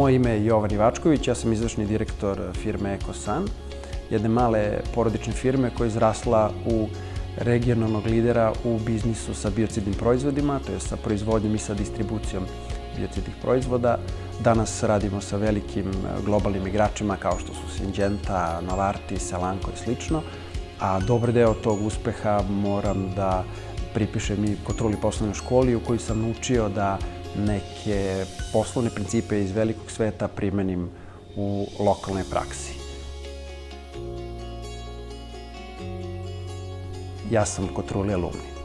Moje ime je Jovan Ivačković, ja sam izvršni direktor firme EkoSan, jedne male porodične firme koja je izrasla u regionalnog lidera u biznisu sa biocidnim proizvodima, to je sa proizvodnjom i sa distribucijom biocidnih proizvoda. Danas radimo sa velikim globalnim igračima kao što su Syngenta, Novartis, Elanco i slično, a dobar deo tog uspeha moram da pripišem i kontroli poslovne školi u kojoj sam naučio da neke poslovne principe iz velikog sveta primenim u lokalnoj praksi. Ja sam kontroli alumni.